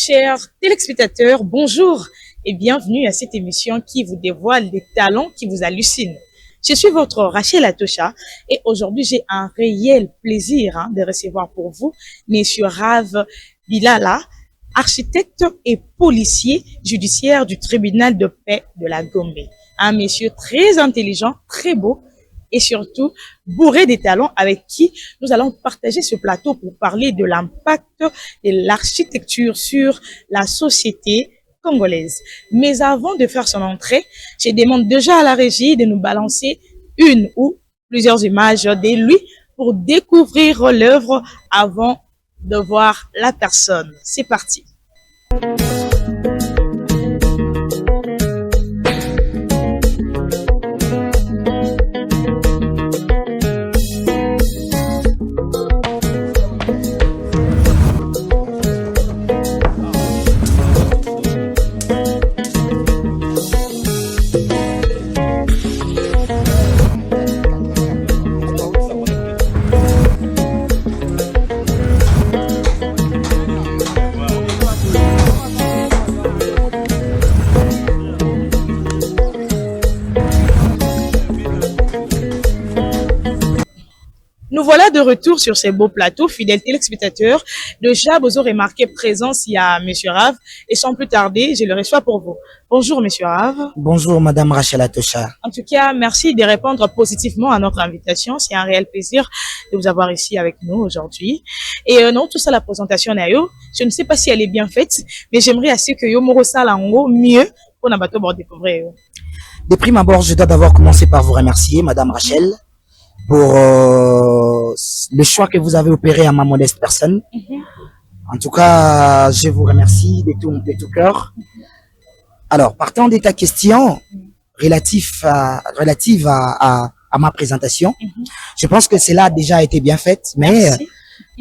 Chers téléspectateurs, bonjour et bienvenue à cette émission qui vous dévoile des talents qui vous hallucinent. Je suis votre Rachel Atocha et aujourd'hui j'ai un réel plaisir de recevoir pour vous Monsieur Rav Bilala, architecte et policier judiciaire du tribunal de paix de la Gombe. Un monsieur très intelligent, très beau et surtout bourré de talents avec qui nous allons partager ce plateau pour parler de l'impact de l'architecture sur la société congolaise. Mais avant de faire son entrée, je demande déjà à la régie de nous balancer une ou plusieurs images de lui pour découvrir l'œuvre avant de voir la personne. C'est parti. Nous voilà de retour sur ces beaux plateaux, fidèles téléspectateurs. Déjà, vous aurez remarqué présence, il y a Monsieur Rav. Et sans plus tarder, je le reçois pour vous. Bonjour Monsieur Rav. Bonjour Madame Rachel Atocha. En tout cas, merci de répondre positivement à notre invitation. C'est un réel plaisir de vous avoir ici avec nous aujourd'hui. Et non, tout ça, la présentation Nayo, je ne sais pas si elle est bien faite, mais j'aimerais assez que yo moro salango mieux pour n'abato pour découvrir. De prime abord, je dois d'abord commencer par vous remercier, Madame Rachel, pour le choix que vous avez opéré à ma modeste personne. En tout cas, je vous remercie de tout cœur. Alors, partant de ta question relative à ma présentation, je pense que cela a déjà été bien fait, mais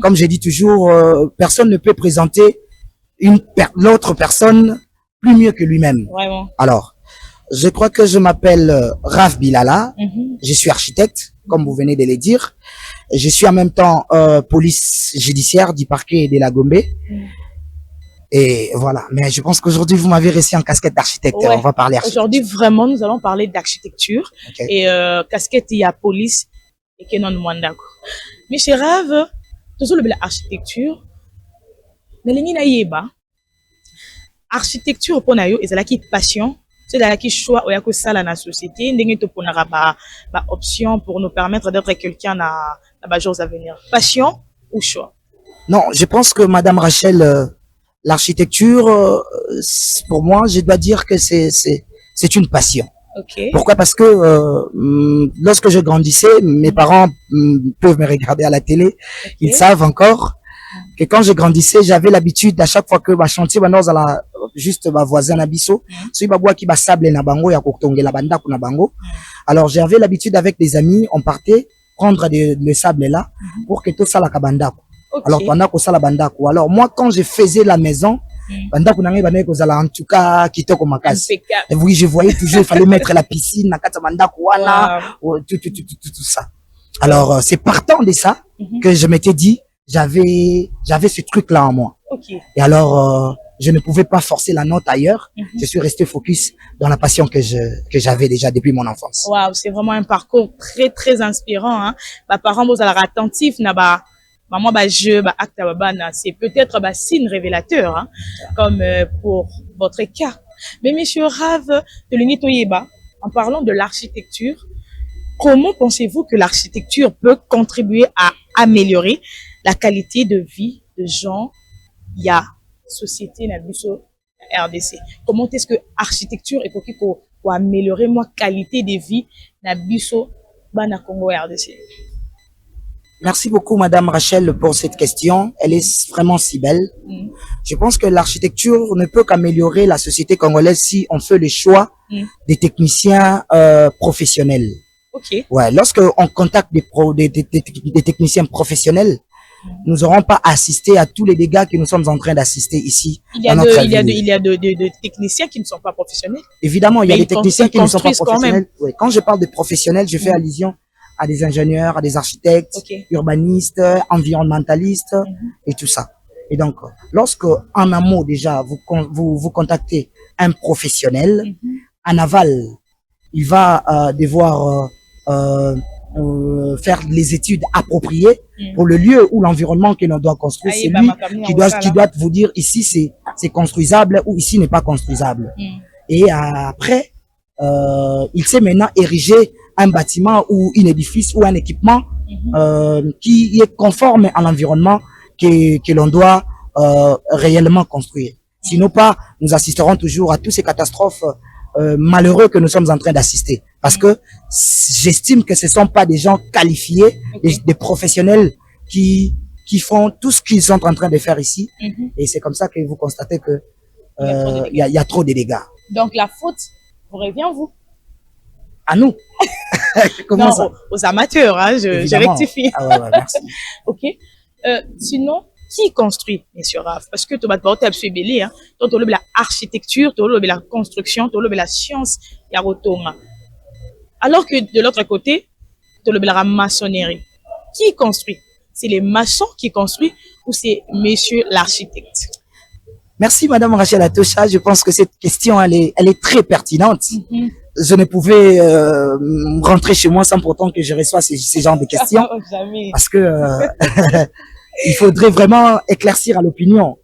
comme je dis toujours, personne ne peut présenter l'autre personne plus mieux que lui-même. Vraiment. Alors, je crois que je m'appelle Rav Bilala, je suis architecte, comme vous venez de le dire. Je suis en même temps police judiciaire du parquet de la Gombe. Et voilà, mais je pense qu'aujourd'hui, vous m'avez reçu en casquette d'architecte. Ouais. On va parler architecture. Aujourd'hui, vraiment, nous allons parler d'architecture. Okay. Et casquette, il y a police et que non mwandako. Mais chez Rav, tout le l'architecture, architecture pour nayo, et c'est là qui passion. C'est là qui choix ou yako ça la société ndenge to ponara ba option pour nous permettre d'être quelqu'un na ba jours à venir. Passion ou choix? Non, je pense que Madame Rachel, l'architecture, pour moi, je dois dire que c'est une passion. Okay. Pourquoi? Parce que lorsque je grandissais, mes parents peuvent me regarder à la télé, ils savent encore que quand je grandissais, j'avais l'habitude à chaque fois que ma chantier dans la juste ma voisin abisso, celui ba bois qui ba sable na bango ya kotonge la banda kuna bango. Alors j'avais l'habitude avec des amis, on partait prendre le sable là pour que tout ça la kabanda. Ok. Alors, pendant que ça la bandako. Alors, moi, quand je faisais la maison, bandako nangai bandako zala en tout cas kitoko makasi. Impeccable. Et oui, je voyais toujours, il fallait mettre la piscine, na kata bandako wana, tout ça. Alors, c'est partant de ça que je m'étais dit, j'avais ce truc-là en moi. Ok. Et alors, je ne pouvais pas forcer la note ailleurs. Je suis resté focus dans la passion que j'avais déjà depuis mon enfance. Waouh, c'est vraiment un parcours très, très inspirant, hein. Bah, parents, vous allez attentifs, na ba, maman, ba, jeu, ba, acte, ba, na, c'est peut-être, ba, signe révélateur, hein, comme, pour votre cas. Mais, monsieur Rav de l'Unitoyeba, en parlant de l'architecture, comment pensez-vous que l'architecture peut contribuer à améliorer la qualité de vie de gens, il y a société na biso RDC? Comment est-ce que l'architecture est pour améliorer moi qualité de vie na biso bana Congo RDC? Merci beaucoup, Madame Rachel, pour cette question. Elle est vraiment si belle. Je pense que l'architecture ne peut qu'améliorer la société congolaise si on fait le choix des techniciens professionnels. Ok. Ouais, lorsque on contacte des techniciens professionnels, nous n'aurons pas assisté à tous les dégâts que nous sommes en train d'assister ici. Il y a de techniciens qui ne sont pas professionnels. Évidemment, il y a des techniciens qui ne sont pas professionnels. Quand, ouais, quand je parle de professionnels, je fais allusion à des ingénieurs, à des architectes, urbanistes, environnementalistes et tout ça. Et donc, lorsque en amont déjà, vous contactez un professionnel, en aval, il va devoir faire les études appropriées pour le lieu ou l'environnement que l'on doit construire. C'est lui qui doit vous dire ici c'est construisable ou ici n'est pas construisable. Et après, il sait maintenant ériger un bâtiment ou un édifice ou un équipement qui est conforme à l'environnement que l'on doit réellement construire. Sinon pas, nous assisterons toujours à toutes ces catastrophes malheureux que nous sommes en train d'assister. Parce que j'estime que ce ne sont pas des gens qualifiés, des professionnels qui font tout ce qu'ils sont en train de faire ici. Et c'est comme ça que vous constatez que il y a trop de dégâts. Donc la faute vous revient vous? À nous. Comment non, ça? Aux amateurs, hein, je rectifie. Ah ouais, merci. Ok. Sinon, qui construit, monsieur Rav? Parce que tu vas te faire belé, hein. Tu as l'architecture, tu as la construction, tu as la science, il y a alors que de l'autre côté, tu as la maçonnerie. Qui construit? C'est les maçons qui construisent ou c'est monsieur l'architecte? Merci, Madame Rachel Atocha. Je pense que cette question, elle est très pertinente. Je ne pouvais rentrer chez moi sans pourtant que je reçoive ces genres de questions. Jamais. Parce que il faudrait vraiment éclaircir à l'opinion.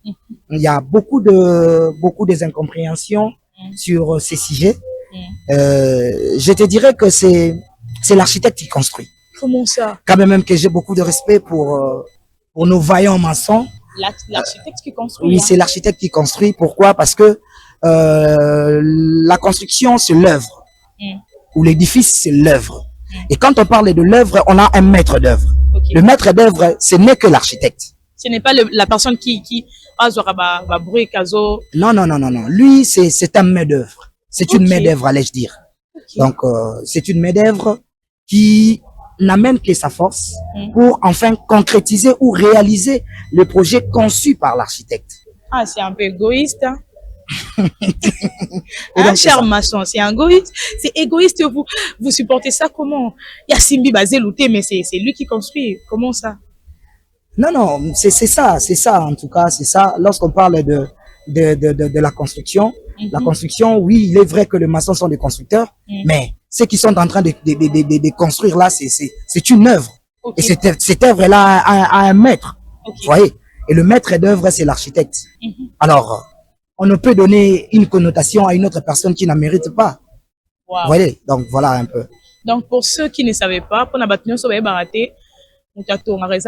Il y a beaucoup des incompréhensions sur ces sujets. Je te dirais que c'est l'architecte qui construit. Comment ça? Quand même que j'ai beaucoup de respect pour nos vaillants maçons. L'architecte qui construit. Oui, c'est l'architecte qui construit. Pourquoi? Parce que la construction, c'est l'œuvre. Ou l'édifice, c'est l'œuvre. Et quand on parle de l'œuvre, on a un maître d'œuvre. Le maître d'œuvre, ce n'est que l'architecte. Ce n'est pas la personne qui va brûler caso. Non. Lui, c'est un maître d'œuvre. C'est une main d'œuvre, allais-je dire. Donc, c'est une main d'œuvre qui n'amène que sa force pour enfin concrétiser ou réaliser le projet conçu par l'architecte. Ah, c'est un peu égoïste, hein? Un cher maçon, c'est égoïste. C'est égoïste, vous supportez ça comment? Il y a Simbi basé louté, mais c'est lui qui construit. Comment ça? Non, c'est ça en tout cas, c'est ça. Lorsqu'on parle de la construction, la construction, oui, il est vrai que les maçons sont des constructeurs, mais ceux qui sont en train de construire là, c'est une œuvre. Et cette œuvre-là a un maître. Vous voyez? Et le maître d'œuvre, c'est l'architecte. Alors, on ne peut donner une connotation à une autre personne qui n'en mérite pas. Wow. Vous voyez? Donc, voilà un peu. Donc, pour ceux qui ne savaient pas, pour n'abattre sur baraté, on t'a tourné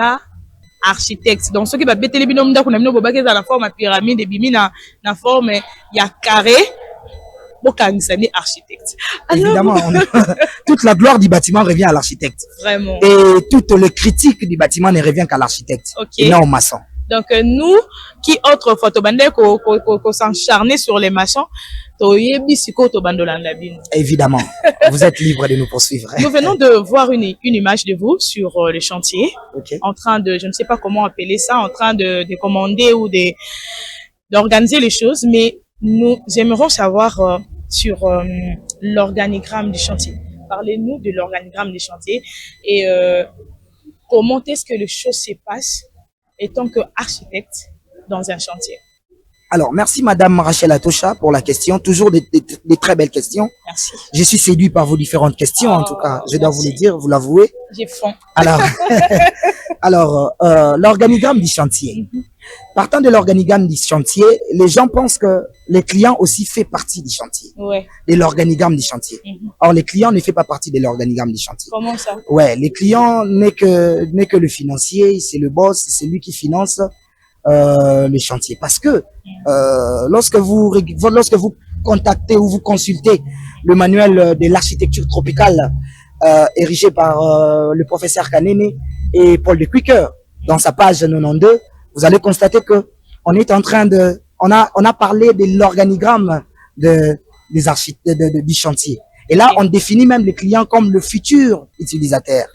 architecte. Donc, ceux qui va bêter les binômes d'à qu'on a mis au baguette dans la forme à pyramide, et bimi dans la forme, il y a carré. Architecte. Alors, évidemment, toute la gloire du bâtiment revient à l'architecte. Vraiment. Et toute le critique du bâtiment ne revient qu'à l'architecte. Et non au maçon. Donc, nous, qui autres photobandés, qu'on s'encharnait sur les maçons, évidemment, vous êtes libre de nous poursuivre. Nous venons de voir une image de vous sur le chantier, Okay. en train de, je ne sais pas comment appeler ça, en train de commander ou d'organiser les choses, mais nous aimerions savoir sur l'organigramme du chantier. Parlez-nous de l'organigramme du chantier et comment est-ce que les choses se passent étant qu'architecte dans un chantier. Alors, merci Madame Rachel Atocha pour la question. Toujours des très belles questions. Merci. Je suis séduit par vos différentes questions, en tout cas. Je dois vous le dire, vous l'avouez. J'ai faim. Alors, l'organigramme du chantier. Partant de l'organigramme du chantier, les gens pensent que les clients aussi font partie du chantier. Ouais. De l'organigramme du chantier. Or, les clients ne font pas partie de l'organigramme du chantier. Comment ça? Ouais, les clients n'est que le financier, c'est le boss, c'est lui qui finance les chantiers. Parce que lorsque vous contactez ou vous consultez le manuel de l'architecture tropicale érigé par le professeur Kanene et Paul de Quicker dans sa page 92, vous allez constater que on est en train de, on a parlé de l'organigramme du chantier. Et là, on définit même les clients comme le futur utilisateur.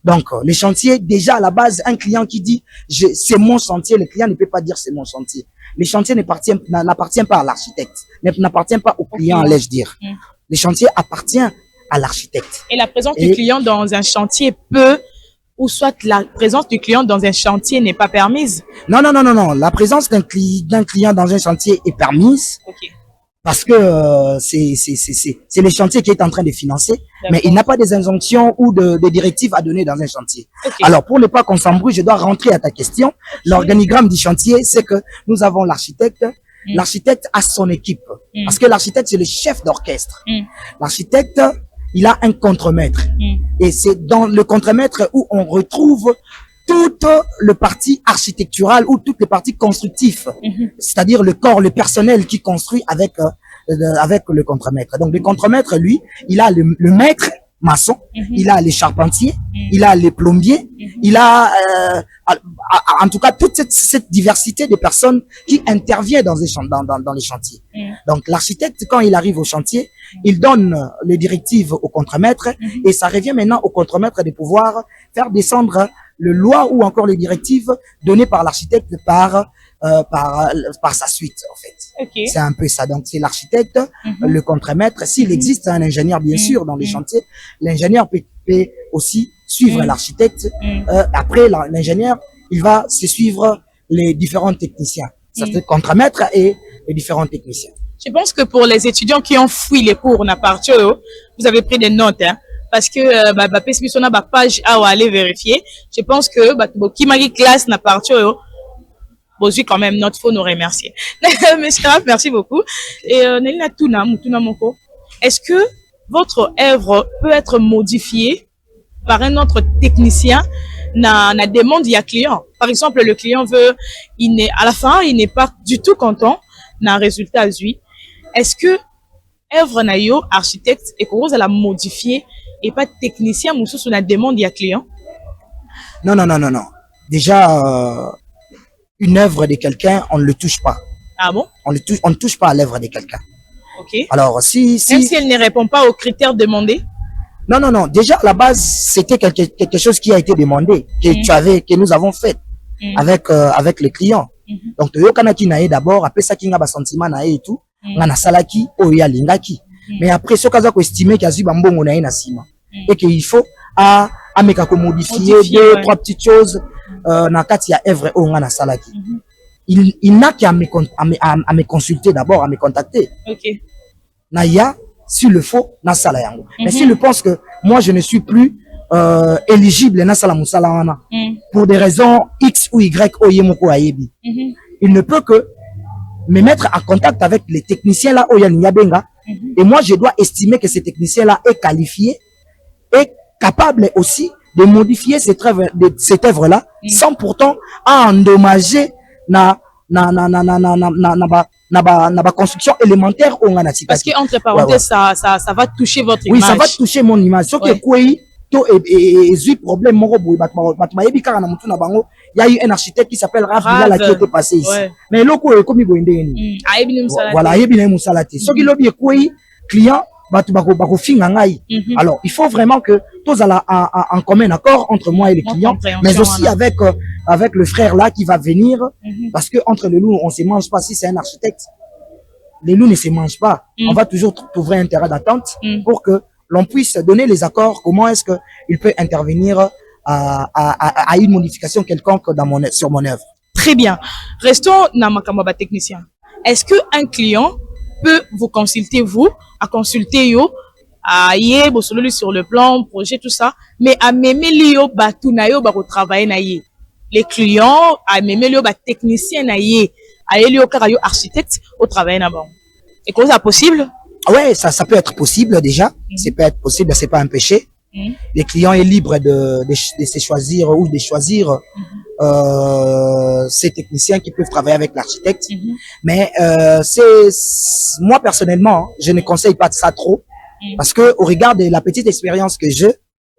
Donc, les chantiers, déjà à la base, un client qui dit c'est mon chantier, le client ne peut pas dire c'est mon chantier. Les chantiers n'appartiennent pas à l'architecte, n'appartiennent pas au client, allais-je dire. Les chantiers appartiennent à l'architecte. Et la présence du client dans un chantier peut, ou soit la présence du client dans un chantier n'est pas permise? Non. La présence d'un client dans un chantier est permise. Okay. Parce que c'est le chantier qui est en train de financer, mais il n'a pas des injonctions ou de directives à donner dans un chantier. Okay. Alors, pour ne pas qu'on s'embrouille, je dois rentrer à ta question. L'organigramme du chantier, c'est que nous avons l'architecte. L'architecte a son équipe. Parce que l'architecte, c'est le chef d'orchestre. L'architecte, il a un contremaître. Et c'est dans le contremaître où on retrouve toute le parti architectural ou toutes les parties constructives, c'est-à-dire le corps, le personnel qui construit avec le contremaître. Donc le contremaître, lui, il a le maître maçon, il a les charpentiers, il a les plombiers, il a en tout cas toute cette diversité de personnes qui interviennent dans les chantiers. Donc l'architecte, quand il arrive au chantier, il donne les directives au contremaître et ça revient maintenant au contremaître de pouvoir faire descendre le loi ou encore les directives données par l'architecte par sa suite, en fait. Okay. C'est un peu ça. Donc, c'est l'architecte, le contremaître. S'il existe un ingénieur, bien sûr, dans les chantiers, l'ingénieur peut aussi suivre l'architecte. Après, l'ingénieur, il va se suivre les différents techniciens. C'est le contremaître et les différents techniciens. Je pense que pour les étudiants qui ont fui les cours, vous avez pris des notes, hein. Parce que ma page à aller vérifier. Je pense que qui m'a dit classe n'a pas bon, quand même notre faut nous remercier. Mais merci beaucoup. Et Nelina Tuna Moko, est-ce que votre œuvre peut être modifiée par un autre technicien na demande à client? Par exemple, le client veut, à la fin, il n'est pas du tout content d'un résultat lui. Est-ce que œuvre nayo architecte et que vous allez la modifier et pas technicien ou sous la demande à client? Non. Déjà, une œuvre de quelqu'un, on ne le touche pas. Ah bon? On ne touche pas à l'œuvre de quelqu'un. Ok. Alors, même si elle ne répond pas aux critères demandés? Non. Déjà, à la base, c'était quelque chose qui a été demandé, que nous avons fait avec les clients. Donc, d'abord, après ça, qui a un sentiment et tout, on a salaki, oya lingaki. Mais après, ce qu'on a estimé qu'il y a eu un bon et qu'il faut modifier deux, trois petites choses dans il y a œuvre où on a salaki. Il n'a qu'à me consulter d'abord, à me contacter. Ok. Naya, s'il le faut, na sala yango. Mais s'il pense que moi je ne suis plus éligible na sala musala wana pour des raisons X ou Y oyemoko ayebi. Il ne peut que me mettre en contact avec les techniciens là au Yaniyabenga et moi je dois estimer que ces techniciens là est qualifié et capable aussi de modifier cette œuvre là sans pourtant endommager na construction élémentaire ou parce que entre parenthèses ça va toucher votre image. Oui, ça va toucher mon image. Ce que quoi to et problème moko boy batma yebi kaka na mutu na bango Il y a eu un architecte qui s'appelle Rav Bilala qui était passé ici. Ouais. Mais loko est comme il voilà, il y a une salati. Ce qui lobby est quoi, client, bako finga ngai. Alors, il faut vraiment que tous en commun accord entre moi et les clients, mais aussi avec le frère là qui va venir, parce que entre les loups, on se mange pas. Si c'est un architecte, les loups ne se mangent pas. On va toujours trouver un terrain d'attente pour que l'on puisse donner les accords. Comment est-ce qu'il peut intervenir à une modification quelconque sur mon œuvre. Très bien. Restons dans ma technicien. Est-ce qu'un client peut vous consulter, à consulter yo, à y sur le plan, projet, tout ça, mais à même yo, batunayo, travailler na y. Les clients, à même yo, technicien na y, à y yo, architecte, au travail na bon. Et comment c'est possible? Ouais, ça peut être possible déjà. Ça peut être possible, c'est pas un péché. Le client est libre de se choisir ou de choisir ces techniciens qui peuvent travailler avec l'architecte. Mais moi personnellement, je ne conseille pas de ça trop parce que au regard de la petite expérience que j'ai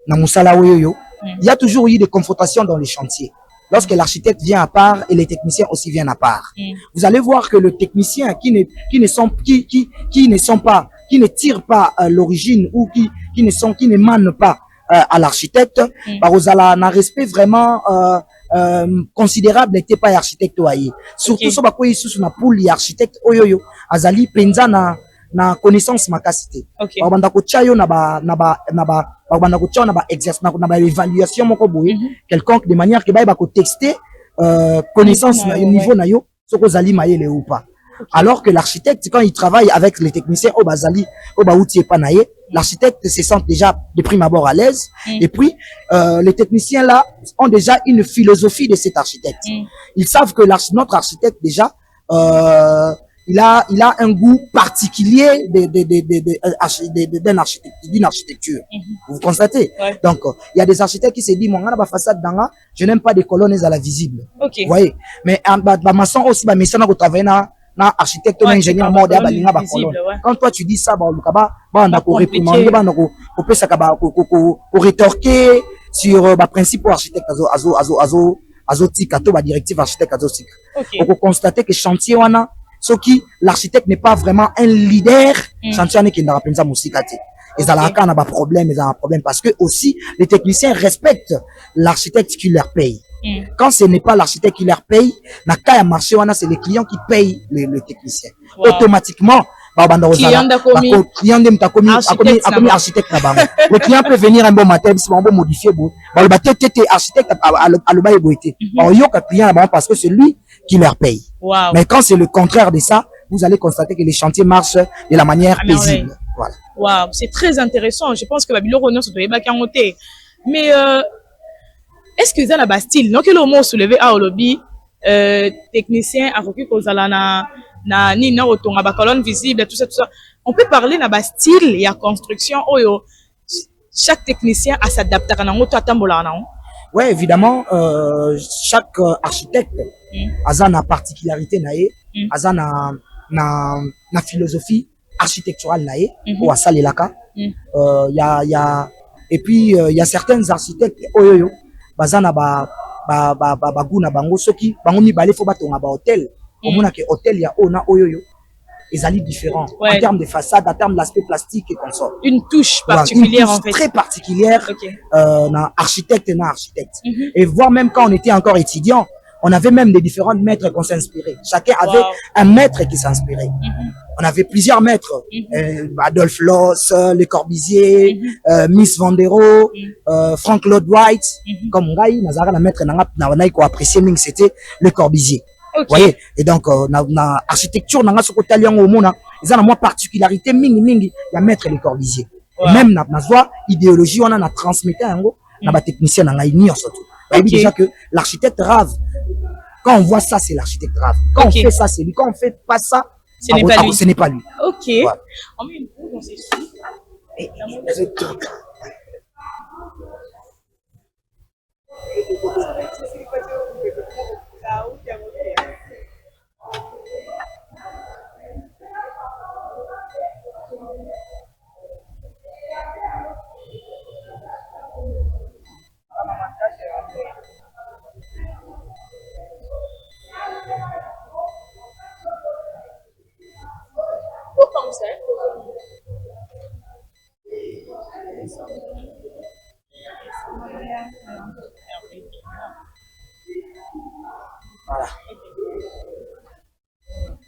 dans Moussala Oyoyo, il y a toujours eu des confrontations dans les chantiers. Lorsque l'architecte vient à part et les techniciens aussi viennent à part. Vous allez voir que le technicien qui ne tire pas l'origine ou qui ne mène pas à l'architecte, vous avez un respect vraiment considérable n'était pas architecte oaye. Surtout so bakoyi sous na poule architecte oyoyo azali penza na connaissance makasité. Babanda ko chayo na ba exercice na ba évaluation moko boye quelconque de manière que ba ko texter connaissance na niveau na yo soko zali mayele ou pas. Alors que l'architecte, quand il travaille avec les techniciens au Bazali, au Baouti et Panaye, l'architecte se sent déjà de prime abord à l'aise. Et puis, les techniciens là ont déjà une philosophie de cet architecte. Ils savent que notre architecte déjà, il a un goût particulier d'une architecture. Vous constatez? Donc, il y a des architectes qui se disent, mon gars, façade d'anga, je n'aime pas des colonnes à la visible. Vous voyez? Mais, maçon aussi, mais ça n'a pas travaillé architecte ou ingénieur mode quand toi tu dis ça on a réprimander pour rétorquer sur principe architecte azotika to directive architecte azotika on constate que chantier wana ce qui l'architecte n'est pas vraiment un leader chantier n'est qui n'a pas musika te ils ont un problème parce que aussi les techniciens respectent l'architecte qui leur paye. Quand ce n'est pas l'architecte qui leur paye, na kaya marché wana c'est les clients qui payent le technicien. Automatiquement, architecte le client peut venir un bon matin, si on veut modifier, architecte parce que c'est lui qui leur paye. Mais quand c'est le contraire de ça, vous allez constater que les chantiers marchent de la manière paisible. Voilà. Wow, c'est très intéressant. Je pense que Babylon Renault se doit y. Mais est-ce que vous avez un style? Non, que le mot soulevé à lobby, technicien, à recul, na colonne visible, tout ça. On peut parler d'un style, il y a construction, chaque technicien a s'adapté à un oui, évidemment, chaque architecte a une particularité, a une philosophie architecturale, ou à Salelaka. Et puis, il y a certains architectes, bazana baguna bango soki bango mibale fo batonga ba hôtel omona ke hôtel ya ona oyoyo ezali différent en termes de façade, en termes de l'aspect plastique et comme ça. Une touche particulière, en fait. Très particulière, architecte. Et voire même quand on était encore étudiant, on avait même des différents maîtres qu'on s'inspirait. Chacun avait un maître qui s'inspirait. On avait plusieurs maîtres. Adolphe Loos, Le Corbusier, Miss Vandero, Frank Lloyd Wright. Comme Ngai, Nazara, la maître, qu'on appréciait, c'était Le Corbusier. Vous voyez? Et donc, na architecture, na ce côté liant au monde, ils ont une particularité, il y a maître Le Corbusier. Même, na idéologie, on a transmetté un go, na technicien, na ignoré surtout. Vous voyez déjà que l'architecte rave, quand on voit ça, c'est l'architecte rave. Quand on fait ça, c'est lui. Quand on fait pas ça, ce n'est pas lui. Ok. Voilà. On met une pause, on s'explique.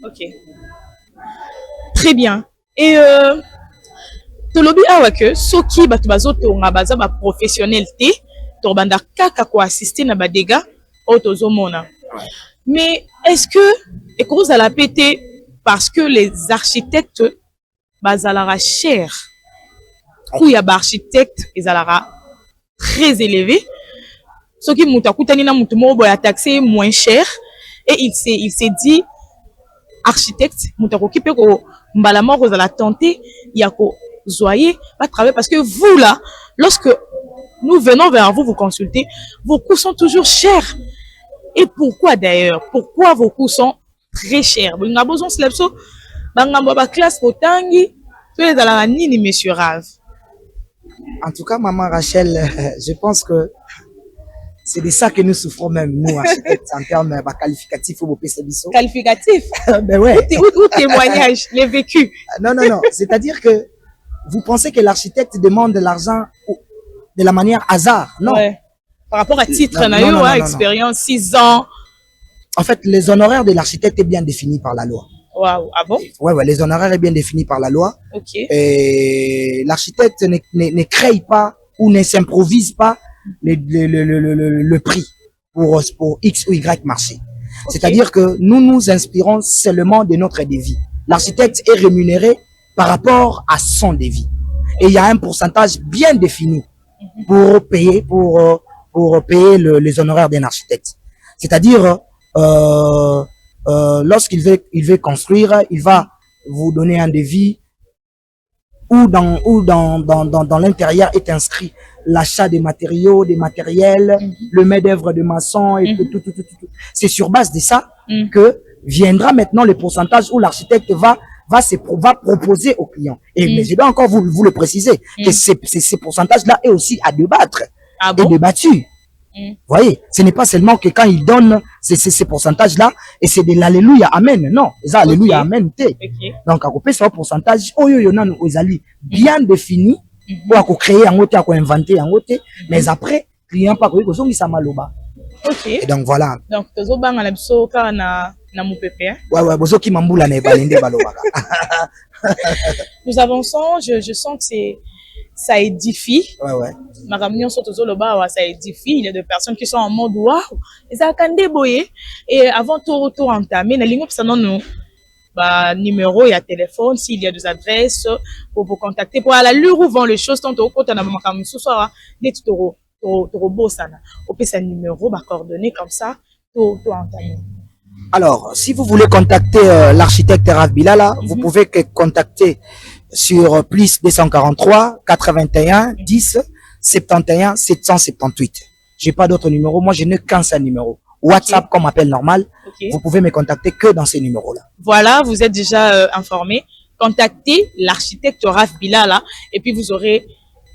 Ok. Très bien. Et tolobi awa que soki bato bazotonga baza ba professionnel te to banda kaka ko assister na ba dégâts autozomona. Mais est-ce que et cause à la pété parce que les architectes bazalara cher. Coût ya ba architecte ezalara très élevé. Soki muta kutani na mutu mo boya taxé moins cher et il s'est dit architecte muta ko kipe ko mbala moko za la tenter ya ko zoyer pas travailler parce que vous là lorsque nous venons vers vous vous consulter vos coûts sont toujours chers. Et pourquoi d'ailleurs? Pourquoi vos coûts sont très chers? Vous avez besoin de slapso bangamba ba classe potangi to les ala nini monsieur Rave. En tout cas, maman Rachel, je pense que c'est de ça que nous souffrons même, nous, architectes, en termes qualificatifs ou BPCBISO. Qualificatif? Ben ouais. Ou témoignage, les vécus? Non, non, non. C'est-à-dire que vous pensez que l'architecte demande de l'argent de la manière hasard? Non. Ouais. Par rapport à titre, non, expérience, 6 ans. En fait, les honoraires de l'architecte est bien défini par la loi. Wow. Ah bon? Ouais, les honoraires est bien défini par la loi. Ok. Et l'architecte ne crée pas ou ne s'improvise pas le prix pour X ou Y marché. Okay. C'est-à-dire que nous nous inspirons seulement de notre devis. L'architecte est rémunéré par rapport à son devis. Et il y a un pourcentage bien défini pour payer, les honoraires d'un architecte. C'est-à-dire, lorsqu'il veut construire, il va vous donner un devis où dans l'intérieur est inscrit l'achat des matériaux, des matériels, le main-d'œuvre de maçon et tout. C'est sur base de ça que viendra maintenant le pourcentage où l'architecte va proposer au client. Et mais je dois encore vous le préciser que ces pourcentages-là est aussi à débattre et débattu. Voyez, ce n'est pas seulement que quand il donne ces pourcentages-là, et c'est de l'alléluia, amen. Non, ça, alléluia, amen. Donc, à couper ce pourcentage, bien défini, pour créer un autre, pour inventer un autre, mais après, client pas quoi, ça maloba. Ok. Et donc, voilà. Donc, tu as bang à l'abso, car na moupépé. Ouais, bozo qui mamboula ne balende baloba. Nous avançons, je sens que ça édifie. Ouais. Ma réunion sur Tozoloba, ça édifie. Il y a des personnes qui sont en mode waouh, ils ont qu'un déboyer. Et avant tout entamer, la ligne ça non numéro, il y a téléphone, s'il y a des adresses pour vous contacter. Pour aller où vont les choses, tant au côté de ma caméra, ce soir, des toro sana. Au pire, c'est numéro, coordonnées comme ça, tout entamer. Alors, si vous voulez contacter l'architecte Rave Bilala, vous pouvez contacter sur plus 243 81 10 71 778. J'ai pas d'autre numéro. Moi, je n'ai qu'un seul numéro. WhatsApp comme appel normal. Vous pouvez me contacter que dans ces numéros-là. Voilà, vous êtes déjà informé. Contactez l'architecte Rave Bilala et puis vous aurez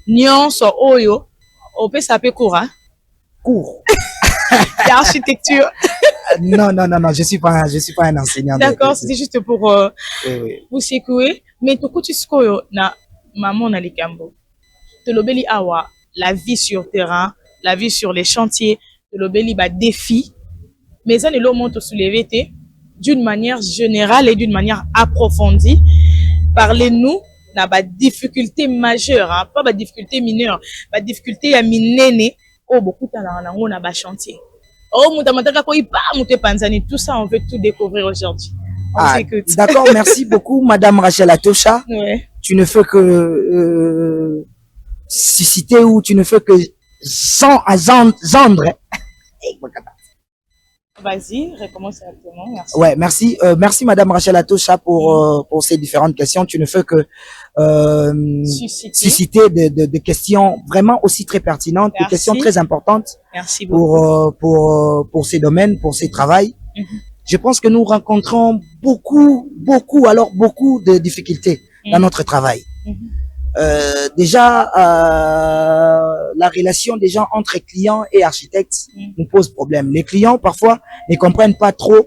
Nyonso Oyo. On peut s'appeler cours. Cours. L'architecture. Non, je suis pas un enseignant. D'accord, c'était juste pour vous secouer. Mais tout tu skoyo na maman na likambo. Te lobeli awa, la vie sur terrain, la vie sur les chantiers, te lobeli ba défi. Mais ça ne l'ont monte soulever d'une manière générale et d'une manière approfondie. Parlez-nous na ba difficulté majeure, hein, pas ba difficulté mineure, ba difficulté à minene oh beaucoup talent na ba chantier. Oh, tout ça, on veut tout découvrir aujourd'hui. D'accord, merci beaucoup, Madame Rachel Latosha. Ouais. Tu ne fais que susciter ou tu ne fais que gendre. Vas-y, recommence directement. Merci. Ouais, merci. Merci, Madame Rachel Latosha, pour ces différentes questions. Tu ne fais que susciter des questions vraiment aussi très pertinentes, des questions très importantes. Merci beaucoup. Pour ces domaines, pour ces travails. Je pense que nous rencontrons beaucoup de difficultés dans notre travail. Déjà, la relation des gens entre clients et architectes nous pose problème. Les clients, parfois, ne comprennent pas trop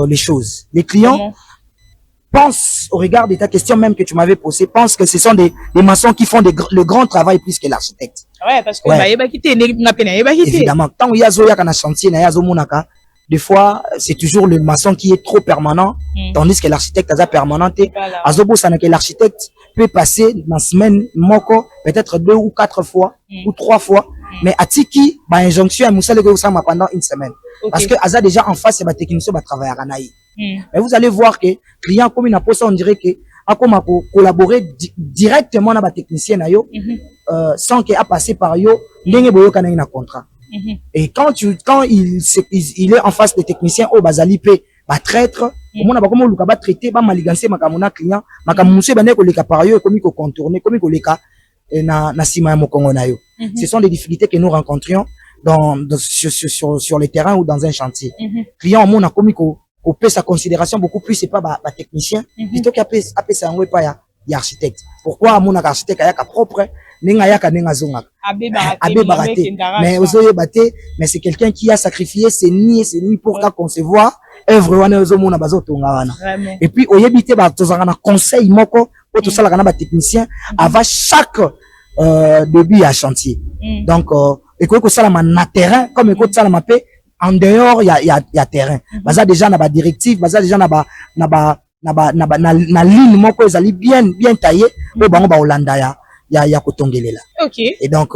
les choses. Les clients pensent, au regard de ta question même que tu m'avais posée, pensent que ce sont des maçons qui font le grand travail plus que l'architecte. Ouais, parce que évidemment, tant qu'il y a zoya kana chantier na yazo munaka des fois, c'est toujours le maçon qui est trop permanent, tandis que l'architecte est permanent. Azobo, ça que l'architecte peut passer dans semaine, moko, peut-être 2 ou 4 fois, ou 3 fois, mais à Tiki, bah, injonction à Moussa le Goussama pendant une semaine. Parce que Aza déjà en face, c'est ma technicien, va travailler à Naï. Mais vous allez voir que, client, comme il n'a pas ça, on dirait que, a comme collaborer directement avec la technicien, sans qu'il a passé par yo, n'engé boyo kana un contrat. Et quand il est en face des techniciens au bazali pe ba traître au monde ba comme luka ba traiter ba maligancer makamona client makamuse ba ne ko leka par yo comme ko contourner comme ko leka na sima ya mokongo na yo. Ce sont des difficultés que nous rencontrions sur les terrains ou dans un chantier. Client au monde a comme ko paie sa considération beaucoup plus c'est pas ba technicien plutôt qu'à paie ça en pas ya architecte. Pourquoi mon architecte a ka propre nenga yaka nenga zonga abe baraté mais ozoye baté mais c'est quelqu'un qui a sacrifié ses nuits pour qu'à concevoir œuvre wana ozomona bazotonga wana et puis oyebité ba tozanga na conseil moko pour tout ça la kana ba technicien avant chaque début à chantier donc et que ça la na terrain comme que ça la mapé en dehors il y a terrain baza déjà na ba directive baza déjà na ligne moko ezali bien taillé pour bango ba Hollanda ya kotongelela. OK. Et donc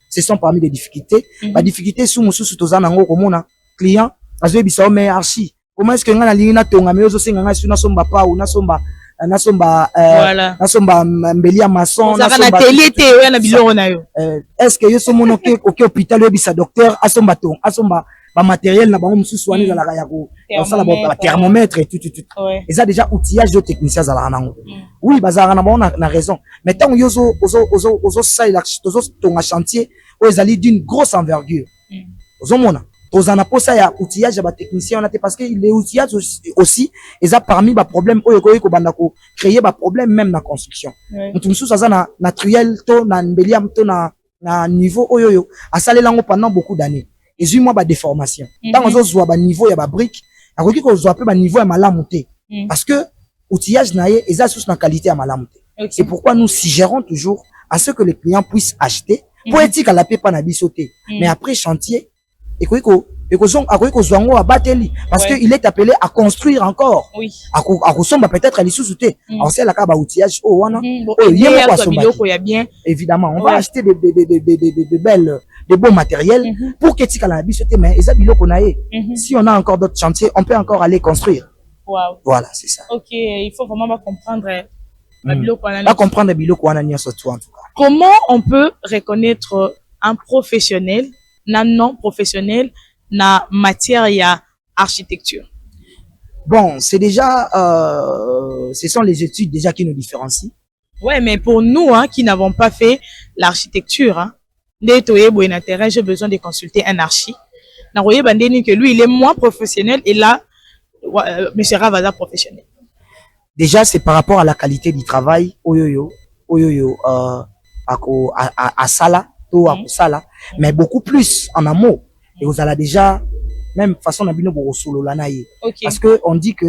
ce sont parmi les difficultés. La difficulté sous mususu tozana ngo komona client azo ebisa mais archi. Comment est-ce que nga na lingi na tonga mais ozo senga nga suna somba pa ou na somba mbeli ya maçon na somba atelier te oya na biloko na yo. Est-ce que yo so mono ke hôpital yo ebisa docteur asomba ba matériel na bango mususu wana za la ya ko ça la thermomètre et tout et ça déjà outillage de technicien za la nango oui bazara na bon na raison mais tant yozo ça il a ton chantier o ezali d'une grosse envergure ozomona tozana posa ya outillage ba technicien on a parce que les outillages aussi et ça parmi ba problème oyo ko banda ko créer ba problème même na construction mutu mususu za na naturel to na mbeliam to na niveau oyo asalela ngo pendant beaucoup d'années. Et moi ba déformation. Tant on zoa ba niveau ya ba brique, akoki ko zoa pe ba niveau ya malamu te. Parce que outillage naie eza sous na qualité ya malamu te. C'est pourquoi nous suggérons toujours à ce que les clients puissent acheter pour éthique à la pepa na bisoté. Mais après chantier, akoki ko zoango abateli parce que il est appelé à construire encore. Oui. Akosomba peut-être ali sous-souté. Alors c'est la ka ba outillage oh wana. Oh yemo kwa somba. Évidemment, on va acheter des beaux matériels pour que tu la bisoté mais si on a encore d'autres chantiers on peut encore aller construire. Wow. Voilà, c'est ça. OK, il faut vraiment comprendre biloko wana nyonso tout en tout cas. Comment on peut reconnaître un professionnel non professionnel na matière ya architecture? Bon, c'est déjà ce sont les études déjà qui nous différencient. Ouais, mais pour nous qui n'avons pas fait l'architecture j'ai besoin de consulter un archi. Que lui, il est moins professionnel et là, M. Ravaza professionnel. Déjà, c'est par rapport à la qualité du travail, à Sala, mais beaucoup plus en amont. Et vous allez déjà, même façon d'abino solo lanaï. Parce que on dit que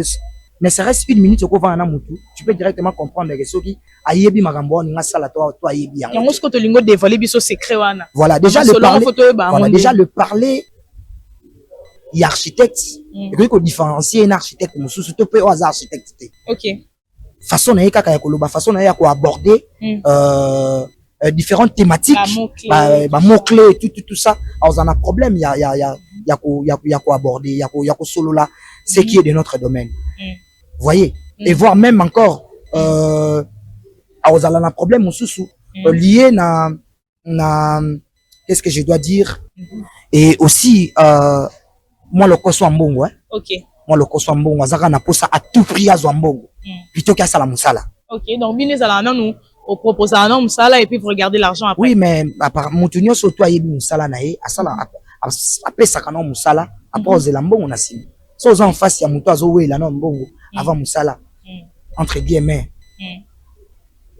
ne serait-ce une minute qu'on va en amoutou, tu peux directement comprendre que ceux qui ayebi magambo ni sala toi ayebi yango. Yango ce que tu lingo dévoiler biso secret wana. Voilà, déjà le parler y architecte, et qu'on différencier un architecte mususu to pe oza architecte. OK. Façon na yeka ya koloba, façon na ya ko aborder différentes thématiques, mots clés tout ça. Alors on a un problème, il y a quoi aborder, il y a quoi solo là, ce qui est de notre domaine. Voyez, et voir même encore alors on a un problème sous lié na qu'est-ce que je dois dire et aussi moi le koso mbongo OK. Moi le koso mbongo azaka na posa à tout prix à mbongo plutôt qu'à sala musala. OK, donc bien les ala nous au proposer un homme musala et puis vous regardez l'argent après. Oui, mais par mutunyo surtout ayebi musala na ye asala après ça kana musala après ozela mbongo na sima. So aux en face ya muto azo wela na mbongo avant musala. Entre guillemets.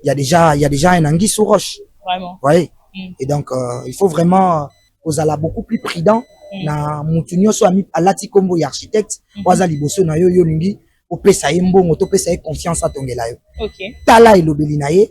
Il y a déjà un anguille sous roche. Vraiment. Vous voyez? Et donc il faut vraiment aux ala beaucoup plus prudent na mutunyo so ami alati kombo ya architecte waza liboso na yo lingi opesa ye mbongo to pesa ye confiance à tongela yo. OK. Tala elobeli na ye,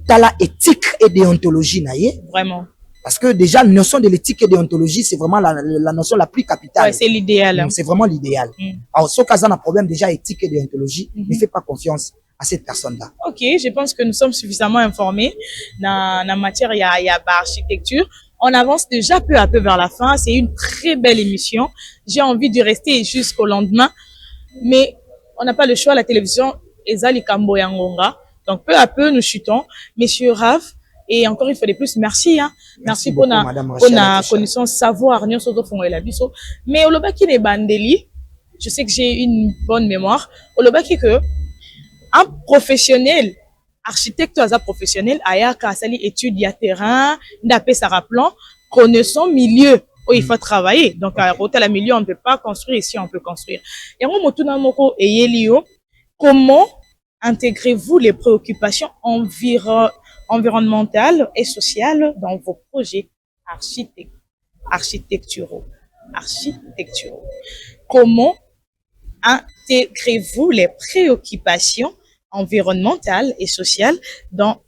tala éthique et déontologie na ye. Vraiment. Parce que déjà, la notion de l'éthique et de déontologie, c'est vraiment la notion la plus capitale. Ouais, c'est l'idéal. C'est vraiment l'idéal. Alors, ce cas a un problème déjà éthique et déontologie, ne fais pas confiance à cette personne-là. Ok, je pense que nous sommes suffisamment informés dans la matière, il y a architecture. On avance déjà peu à peu vers la fin. C'est une très belle émission. J'ai envie de rester jusqu'au lendemain. Mais on n'a pas le choix. La télévision, Ezali Kambo Yangonga. Donc, peu à peu, nous chutons. Monsieur Rav, et encore une fois de plus, merci. Hein. Merci pour la connaissance, savoir. Mais Olobaki ne Bandeli, je sais que j'ai une bonne mémoire. Olobaki que un professionnel, architecte ou professionnel, aya kasali étude ya terrain, n'appelle ça rappelant, connaissant milieu où il faut travailler. Donc, à la milieu, on ne peut pas construire, ici, on peut construire. Et moi, motuna moko et yelio, comment intégrez-vous les préoccupations environnementales et sociales dans vos projets architecturaux? Comment intégrez-vous les préoccupations environnementales et sociales dans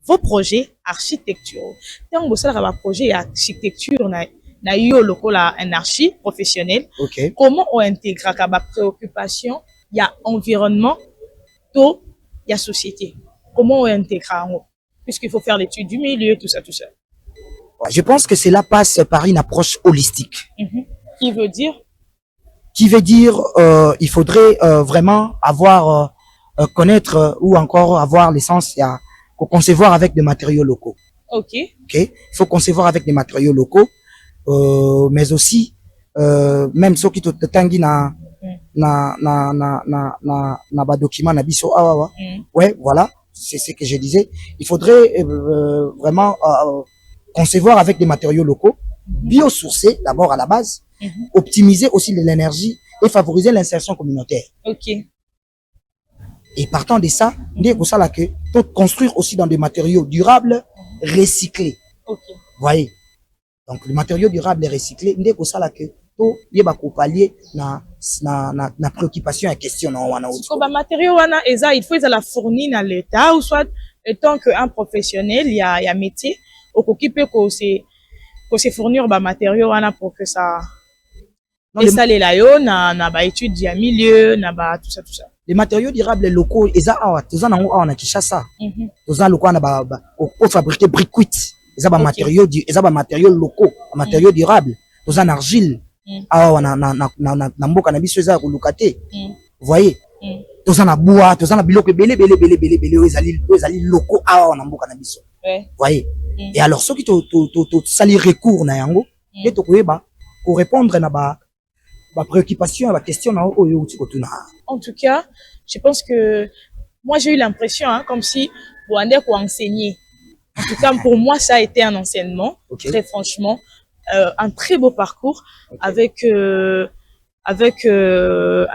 vos projets architecturaux? Tant que ça va projet architecture na yo lokola un archi professionnel. Okay. Comment on intègre la préoccupation il y a environnement to il y a société? Comment on intègre puisqu'il faut faire l'étude du milieu, tout ça. Je pense que cela passe par une approche holistique. Qui veut dire il faudrait vraiment avoir connaître ou encore avoir l'essence à concevoir avec des matériaux locaux. Ok. Il faut concevoir avec des matériaux locaux, mais aussi même ceux qui te tangi na document na biso awa. Ouais, voilà, c'est ce que je disais. Il faudrait vraiment concevoir avec des matériaux locaux, biosourcés d'abord à la base, optimiser aussi l'énergie et favoriser l'insertion communautaire. Ok. Et partant de ça, construire aussi dans des matériaux durables, recyclés. Ok. Voyez. Donc, les matériaux durables et recyclés, pallier na préoccupation et question. Matériaux, il faut la fournir dans l'État ou soit, étant qu'un professionnel, il y a métier, peut se fournir matériaux pour que ça. Et ça, les layo, na étude du milieu, tout ça. Les matériaux durables locaux, ils ont Kinshasa. Ils ont fabriquer briquet. Ils ont matériaux locaux, matériaux durables. Ils ont argile. Na mboka na biso eza kolukate. Voyez. Ils ont bois, ils ont biloko belé ezali locaux na mboka na biso. Voyez. Et alors ceux qui sali recours na yango, et to koyeba pour répondre na ba préoccupation, la question. En tout cas, je pense que moi j'ai eu l'impression comme si Rwanda pour enseigner. En tout cas, pour moi, ça a été un enseignement, très franchement, un très beau parcours avec un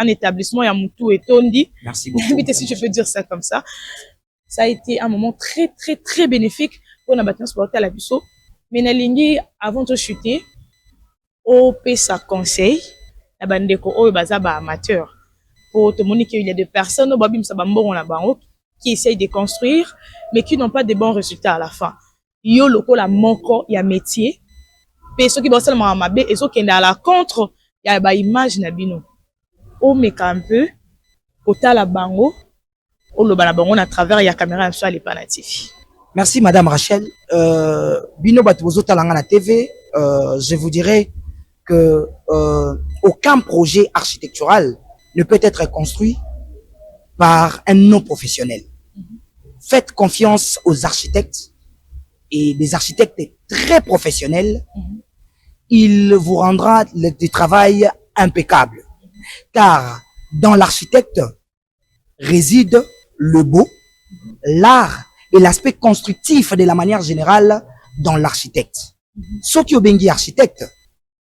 établissement Yamutu et Tondi. Merci beaucoup. Si je peux dire ça comme ça. Ça a été un moment très, très, très bénéfique pour la maintenance pour la Bisso. Mais Nalingi, avant de chuter, au PESA conseil, la bande amateur. Pour te montrer qu'il y a des personnes qui essayent de construire, mais qui n'ont pas de bons résultats à la fin. Yo loko la moko, il y a métier. Et ceux qui bossent le mamabe, et ceux qui sont à la contre, il y a ba image nabino. O meka un peu, ota la bango, o lo banabango à travers la caméra sur les panatifs. Merci Madame Rachel. Bino batubozo talanga na TV, je vous dirais que aucun projet architectural ne peut être construit par un non professionnel. Faites confiance aux architectes et des architectes très professionnels. Il vous rendra du travail impeccable. Car dans l'architecte réside le beau, l'art et l'aspect constructif de la manière générale dans l'architecte. Ceux qui ont bengi architecte,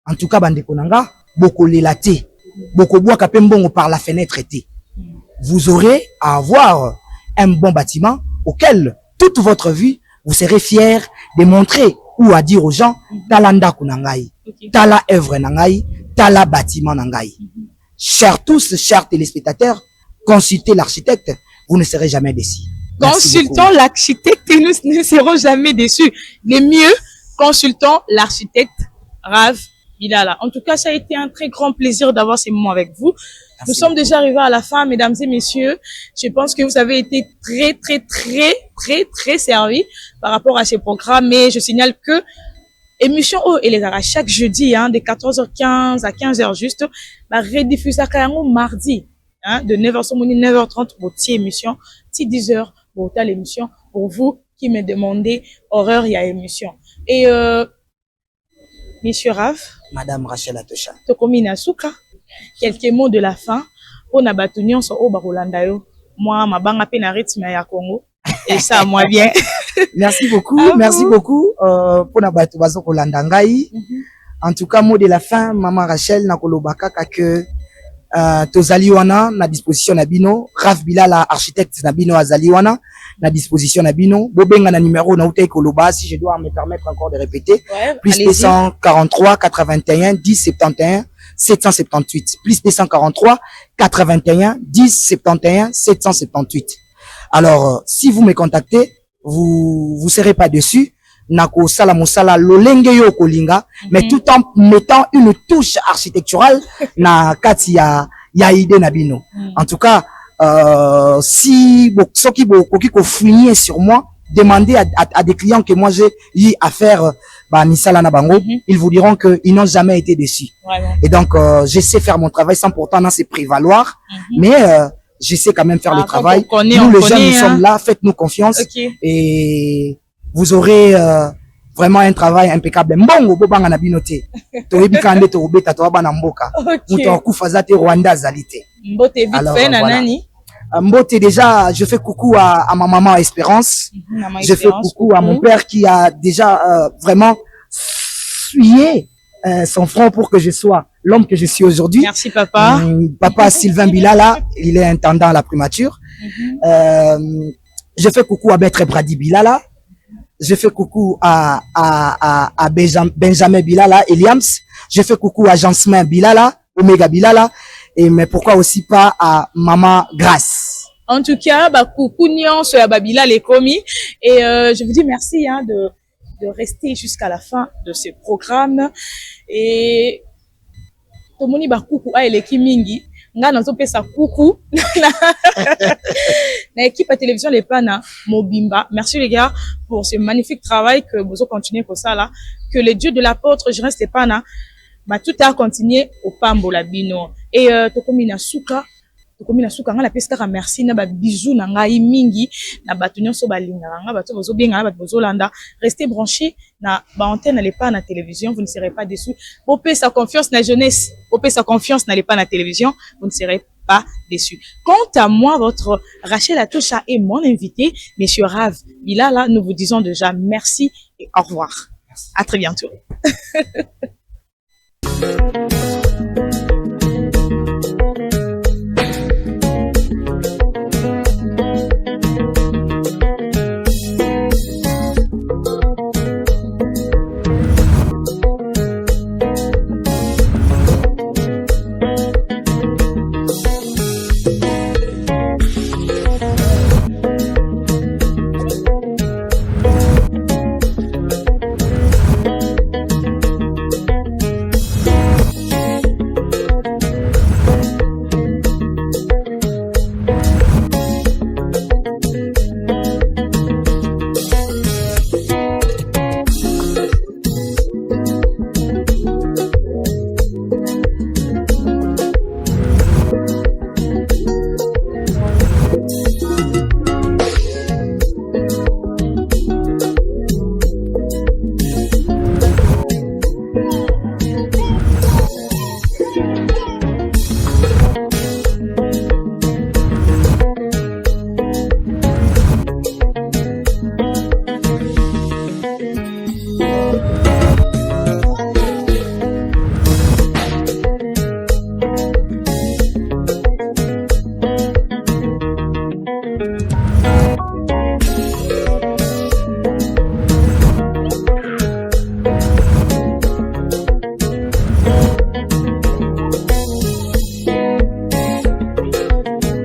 en tout cas, bande konanga, beaucoup l'élaté, beaucoup bois kapembongo par la fenêtre été. Vous aurez à avoir un bon bâtiment auquel toute votre vie, vous serez fier de montrer ou à dire aux gens, talanda kunangai, tala œuvre nangai, tala bâtiment nangai. Chers tous, chers téléspectateurs, consultez l'architecte, vous ne serez jamais déçus. Consultons l'architecte et nous ne serons jamais déçus. Le mieux, consultant l'architecte Rav Bilala. En tout cas, ça a été un très grand plaisir d'avoir ces moments avec vous. Merci. Nous sommes déjà arrivés à la fin, mesdames et messieurs. Je pense que vous avez été très servis par rapport à ces programmes. Mais je signale que émission et les gars, chaque jeudi, de 14h15 à 15h juste, rediffusée à mardi, de 9h 9h30 pour cette émission, 10h pour telle émission, pour vous qui me demandez horreur, il y a émission. Et Monsieur Rav, Madame Rachel Atosha, Tokomina Souka, quelques mots de la fin. On a battu sur Obarolanda yo. Moi, ma banga pe na rythme ya Congo. Et ça, moi bien. Merci beaucoup, merci beaucoup pour na battu bazo Rolanda ngai. En tout cas, mot de la fin, Maman Rachel na kolobaka que tozali wana na disposition na bino. Rav Bilala, architecte na bino azali wana na disposition na bino. Bobenga na numéro na utei koloba, si je dois me permettre encore de répéter. Ouais, plus 243 81 10 71 778. Plus 243 81 10 71 778. Alors, si vous me contactez, vous serez pas dessus. Nako sala mosala lolenge yo kolinga, mais tout en mettant une touche architecturale na kati ya idée na bino. En tout cas, si soki bokoki ko fouiller sur moi, demandez à des clients que moi j'ai eu à faire misala na bango, ils vous diront que ils n'ont jamais été déçus. Et donc je sais faire mon travail sans pourtant dans se prévaloir, mais je sais quand même faire le travail. Nous les jeunes nous sommes là, faites-nous confiance et vous aurez vraiment un travail impeccable. Mbongo bobanga na binote. Toyebi kande to obeta to bana mboka. Muto akufaza te Rwanda zalité. Mbote vite fait na nani? Mbote déjà, je fais coucou à ma maman Espérance. Je fais coucou à mon père qui a déjà vraiment essuyé son front pour que je sois l'homme que je suis aujourd'hui. Merci papa. Papa Sylvain Bilala, il est intendant à la primature. Je fais coucou à Maître Brady Bilala. Je fais coucou à Benjamin Bilala, Eliams. Je fais coucou à Jean-Smain Bilala, Omega Bilala. Et mais pourquoi aussi pas à Maman Grace. En tout cas, coucou Nyon sur Babila les commis. Et je vous dis merci de rester jusqu'à la fin de ce programme. Et Tomoni coucou à Eleki Mingi. Nga nazo pesa coucou na équipe à télévision les pana Mobimba. Merci les gars pour ce magnifique travail que vous continuez pour ça là. Que le Dieu de l'apôtre je reste pana tout a continué au Pambo la bino. Et Tokomina Souka nga la pesa merci na bisous na ngai mingi na batunyo so balinga nga bato bozo benga na bozo landa. Restez branchés na antenne les pas na télévision, vous ne serez pas déçus. Popé sa confiance na jeunesse, popé sa confiance na les pas na télévision, vous ne serez pas déçus. Quant à moi, votre Rachel Atosha est mon invité, Monsieur Rav Bilala, nous vous disons déjà merci et au revoir. À très bientôt.